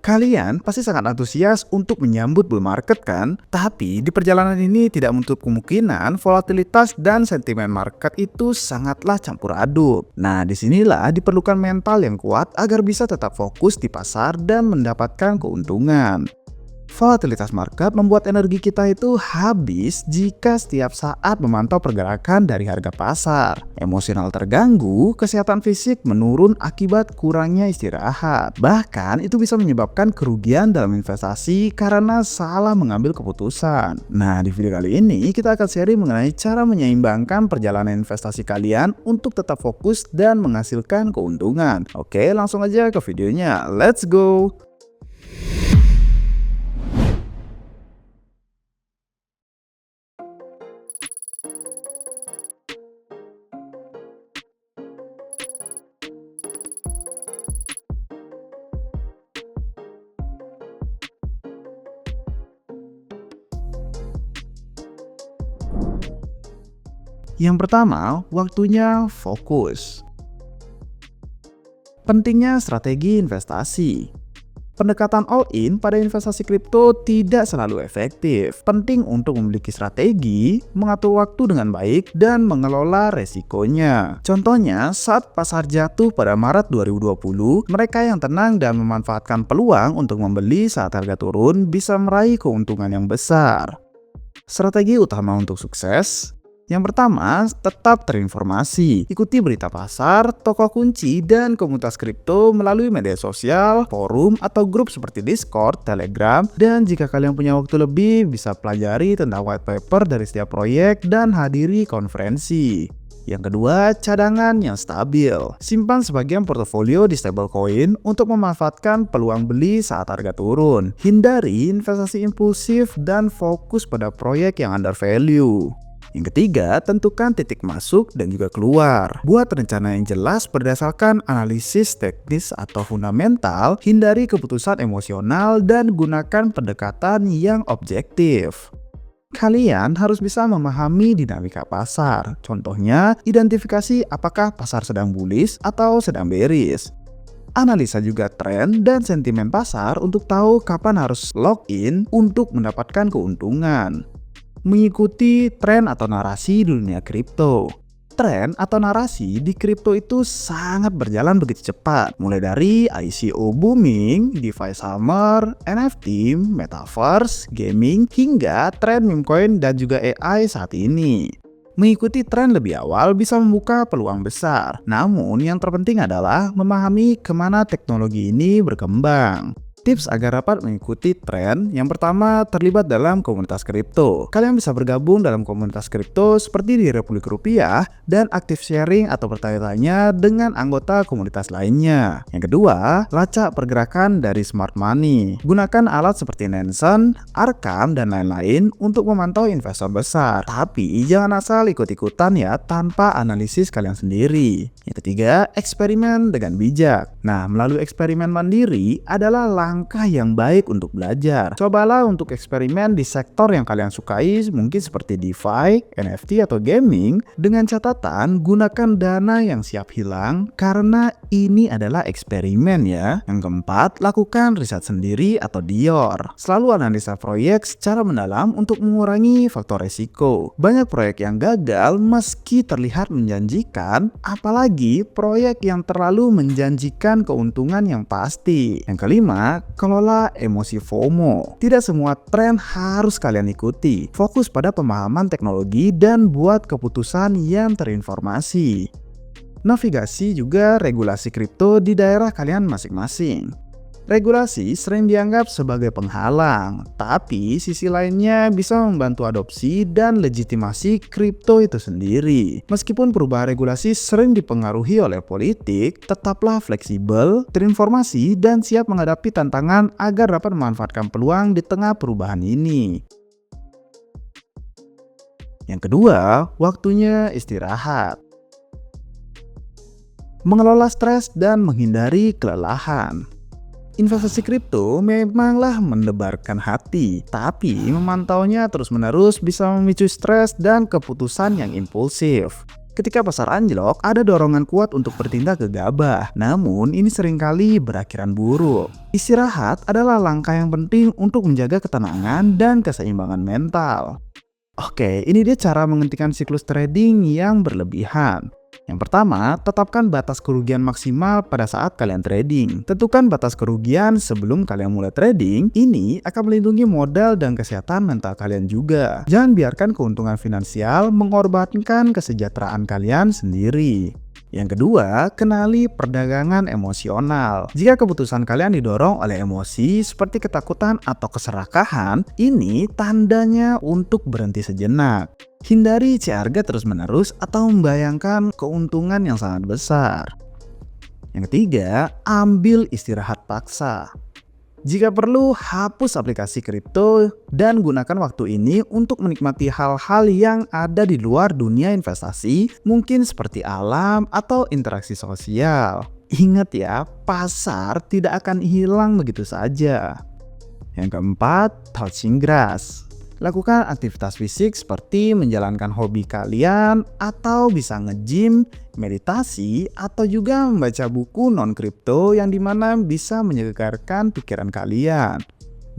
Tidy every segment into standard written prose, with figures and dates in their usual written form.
Kalian pasti sangat antusias untuk menyambut bull market kan? Tapi di perjalanan ini tidak menutup kemungkinan volatilitas dan sentimen market itu sangatlah campur aduk. Nah, disinilah diperlukan mental yang kuat agar bisa tetap fokus di pasar dan mendapatkan keuntungan. Volatilitas market membuat energi kita itu habis jika setiap saat memantau pergerakan dari harga pasar. Emosional terganggu, kesehatan fisik menurun akibat kurangnya istirahat. Bahkan itu bisa menyebabkan kerugian dalam investasi karena salah mengambil keputusan. Nah, di video kali ini kita akan sharing mengenai cara menyeimbangkan perjalanan investasi kalian untuk tetap fokus dan menghasilkan keuntungan. Oke, langsung aja ke videonya. Let's go! Yang pertama, waktunya fokus. Pentingnya strategi investasi. Pendekatan all-in pada investasi kripto tidak selalu efektif. Penting untuk memiliki strategi, mengatur waktu dengan baik, dan mengelola resikonya. Contohnya, saat pasar jatuh pada Maret 2020, mereka yang tenang dan memanfaatkan peluang untuk membeli saat harga turun bisa meraih keuntungan yang besar. Strategi utama untuk sukses. Yang pertama, tetap terinformasi. Ikuti berita pasar, toko kunci, dan komunitas kripto melalui media sosial, forum, atau grup seperti Discord, Telegram, dan jika kalian punya waktu lebih, bisa pelajari tentang white paper dari setiap proyek dan hadiri konferensi. Yang kedua, cadangan yang stabil. Simpan sebagian portofolio di stablecoin untuk memanfaatkan peluang beli saat harga turun. Hindari investasi impulsif dan fokus pada proyek yang under value. Yang ketiga, tentukan titik masuk dan juga keluar. Buat rencana yang jelas berdasarkan analisis teknis atau fundamental, hindari keputusan emosional dan gunakan pendekatan yang objektif. Kalian harus bisa memahami dinamika pasar. Contohnya, identifikasi apakah pasar sedang bullish atau sedang bearish. Analisa juga tren dan sentimen pasar untuk tahu kapan harus lock in untuk mendapatkan keuntungan. Mengikuti tren atau narasi di dunia kripto. Tren atau narasi di kripto itu sangat berjalan begitu cepat, mulai dari ICO booming, DeFi summer, NFT, metaverse, gaming, hingga tren meme coin dan juga AI saat ini. Mengikuti tren lebih awal bisa membuka peluang besar, namun yang terpenting adalah memahami kemana teknologi ini berkembang. Tips agar dapat mengikuti tren, yang pertama terlibat dalam komunitas kripto. Kalian bisa bergabung dalam komunitas kripto seperti di Republik Rupiah dan aktif sharing atau bertanya-tanya dengan anggota komunitas lainnya. Yang kedua, lacak pergerakan dari smart money. Gunakan alat seperti Nansen, Arkham, dan lain-lain untuk memantau investor besar. Tapi jangan asal ikut-ikutan ya tanpa analisis kalian sendiri. Yang ketiga, eksperimen dengan bijak. Nah, melalui eksperimen mandiri adalah langkah yang baik untuk belajar. Cobalah untuk eksperimen di sektor yang kalian sukai, mungkin seperti DeFi, NFT, atau gaming, dengan catatan gunakan dana yang siap hilang karena ini adalah eksperimen ya. Yang keempat, lakukan riset sendiri atau DIOR. Selalu analisa proyek secara mendalam untuk mengurangi faktor resiko. Banyak proyek yang gagal meski terlihat menjanjikan, apalagi proyek yang terlalu menjanjikan keuntungan yang pasti. Yang kelima, kelola emosi FOMO. Tidak semua tren harus kalian ikuti. Fokus pada pemahaman teknologi dan buat keputusan yang terinformasi. Navigasi juga regulasi kripto di daerah kalian masing-masing. Regulasi sering dianggap sebagai penghalang, tapi sisi lainnya bisa membantu adopsi dan legitimasi kripto itu sendiri. Meskipun perubahan regulasi sering dipengaruhi oleh politik, tetaplah fleksibel, terinformasi, dan siap menghadapi tantangan agar dapat memanfaatkan peluang di tengah perubahan ini. Yang kedua, waktunya istirahat. Mengelola stres dan menghindari kelelahan. Investasi kripto memanglah mendebarkan hati, tapi memantaunya terus-menerus bisa memicu stres dan keputusan yang impulsif. Ketika pasar anjlok, ada dorongan kuat untuk bertindak gegabah. Namun, ini seringkali berakhiran buruk. Istirahat adalah langkah yang penting untuk menjaga ketenangan dan keseimbangan mental. Oke, ini dia cara menghentikan siklus trading yang berlebihan. Yang pertama, tetapkan batas kerugian maksimal pada saat kalian trading. Tentukan batas kerugian sebelum kalian mulai trading. Ini akan melindungi modal dan kesehatan mental kalian juga. Jangan biarkan keuntungan finansial mengorbankan kesejahteraan kalian sendiri. Yang kedua, kenali perdagangan emosional. Jika keputusan kalian didorong oleh emosi seperti ketakutan atau keserakahan, ini tandanya untuk berhenti sejenak. Hindari harga terus-menerus atau membayangkan keuntungan yang sangat besar. Yang ketiga, ambil istirahat paksa. Jika perlu, hapus aplikasi kripto dan gunakan waktu ini untuk menikmati hal-hal yang ada di luar dunia investasi, mungkin seperti alam atau interaksi sosial. Ingat ya, pasar tidak akan hilang begitu saja. Yang keempat, touching grass. Lakukan aktivitas fisik seperti menjalankan hobi kalian atau bisa nge-gym, meditasi, atau juga membaca buku non-kripto yang dimana bisa menyegarkan pikiran kalian.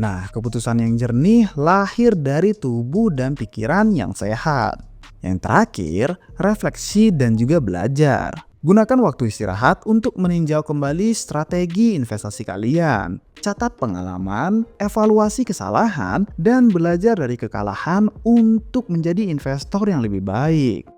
Nah, keputusan yang jernih lahir dari tubuh dan pikiran yang sehat. Yang terakhir, refleksi dan juga belajar. Gunakan waktu istirahat untuk meninjau kembali strategi investasi kalian. Catat pengalaman, evaluasi kesalahan, dan belajar dari kekalahan untuk menjadi investor yang lebih baik.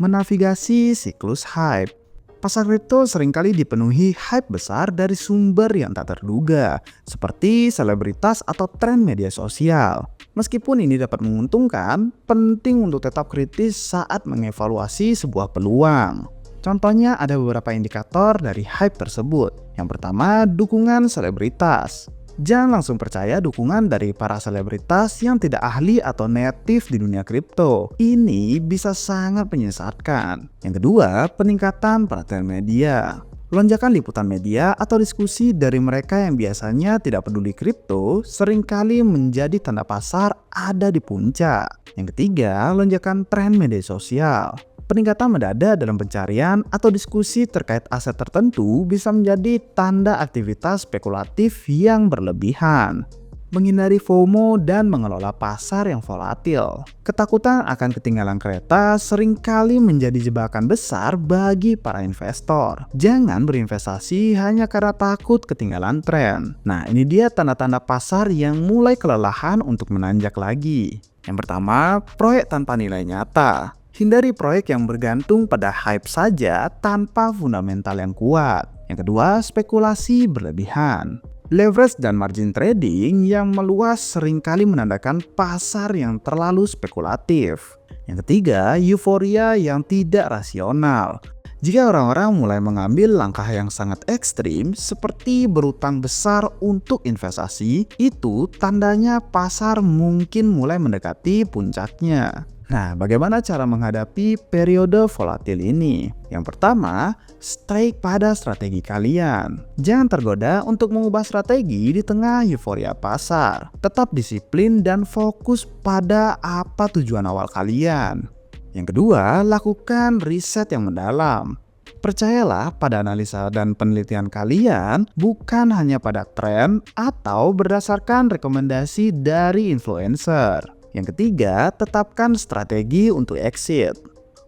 Menavigasi siklus hype. Pasar kripto seringkali dipenuhi hype besar dari sumber yang tak terduga, seperti selebritas atau tren media sosial. Meskipun ini dapat menguntungkan, penting untuk tetap kritis saat mengevaluasi sebuah peluang. Contohnya ada beberapa indikator dari hype tersebut. Yang pertama, dukungan selebritas. Jangan langsung percaya dukungan dari para selebritas yang tidak ahli atau native di dunia kripto. Ini bisa sangat menyesatkan. Yang kedua, peningkatan perhatian media. Lonjakan liputan media atau diskusi dari mereka yang biasanya tidak peduli kripto seringkali menjadi tanda pasar ada di puncak. Yang ketiga, lonjakan tren media sosial. Peningkatan mendadak dalam pencarian atau diskusi terkait aset tertentu bisa menjadi tanda aktivitas spekulatif yang berlebihan. Menghindari FOMO dan mengelola pasar yang volatil. Ketakutan akan ketinggalan kereta seringkali menjadi jebakan besar bagi para investor. Jangan berinvestasi hanya karena takut ketinggalan tren. Nah, ini dia tanda-tanda pasar yang mulai kelelahan untuk menanjak lagi. Yang pertama, proyek tanpa nilai nyata. Hindari proyek yang bergantung pada hype saja tanpa fundamental yang kuat. Yang kedua, spekulasi berlebihan. Leverage dan margin trading yang meluas seringkali menandakan pasar yang terlalu spekulatif. Yang ketiga, euforia yang tidak rasional. Jika orang-orang mulai mengambil langkah yang sangat ekstrim seperti berutang besar untuk investasi, itu tandanya pasar mungkin mulai mendekati puncaknya. Nah, bagaimana cara menghadapi periode volatil ini? Yang pertama, stay pada strategi kalian. Jangan tergoda untuk mengubah strategi di tengah euforia pasar. Tetap disiplin dan fokus pada apa tujuan awal kalian. Yang kedua, lakukan riset yang mendalam. Percayalah pada analisa dan penelitian kalian, bukan hanya pada tren atau berdasarkan rekomendasi dari influencer. Yang ketiga, tetapkan strategi untuk exit.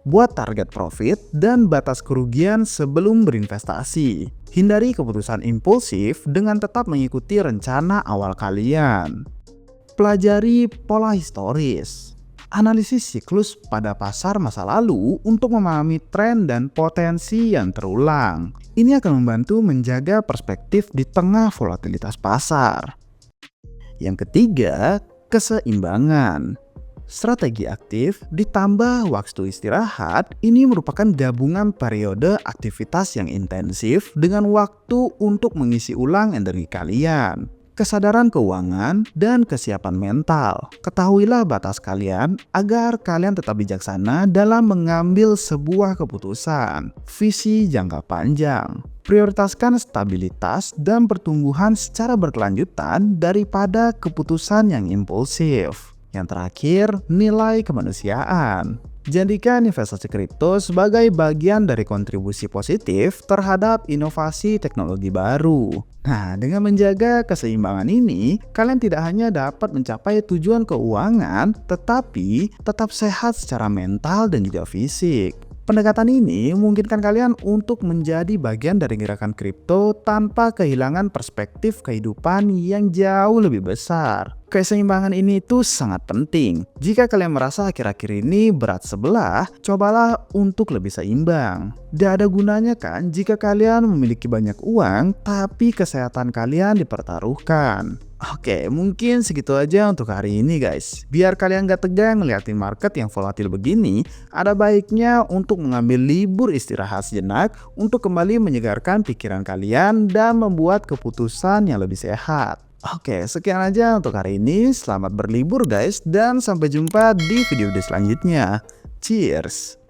Buat target profit dan batas kerugian sebelum berinvestasi. Hindari keputusan impulsif dengan tetap mengikuti rencana awal kalian. Pelajari pola historis. Analisis siklus pada pasar masa lalu untuk memahami tren dan potensi yang terulang. Ini akan membantu menjaga perspektif di tengah volatilitas pasar. Yang ketiga, keseimbangan. Strategi aktif ditambah waktu istirahat ini merupakan gabungan periode aktivitas yang intensif dengan waktu untuk mengisi ulang energi kalian. Kesadaran keuangan dan kesiapan mental. Ketahuilah batas kalian agar kalian tetap bijaksana dalam mengambil sebuah keputusan. Visi jangka panjang. Prioritaskan stabilitas dan pertumbuhan secara berkelanjutan daripada keputusan yang impulsif. Yang terakhir, nilai kemanusiaan. Jadikan investasi kripto sebagai bagian dari kontribusi positif terhadap inovasi teknologi baru. Nah, dengan menjaga keseimbangan ini, kalian tidak hanya dapat mencapai tujuan keuangan, tetapi tetap sehat secara mental dan juga fisik. Pendekatan ini memungkinkan kalian untuk menjadi bagian dari gerakan kripto tanpa kehilangan perspektif kehidupan yang jauh lebih besar. Keseimbangan ini tuh sangat penting. Jika kalian merasa akhir-akhir ini berat sebelah, cobalah untuk lebih seimbang. Tidak ada gunanya kan jika kalian memiliki banyak uang, tapi kesehatan kalian dipertaruhkan. Oke, mungkin segitu aja untuk hari ini guys. Biar kalian gak tegang ngeliatin market yang volatil begini, ada baiknya untuk mengambil libur istirahat sejenak untuk kembali menyegarkan pikiran kalian dan membuat keputusan yang lebih sehat. Oke, sekian aja untuk hari ini. Selamat berlibur guys, dan sampai jumpa di video selanjutnya. Cheers!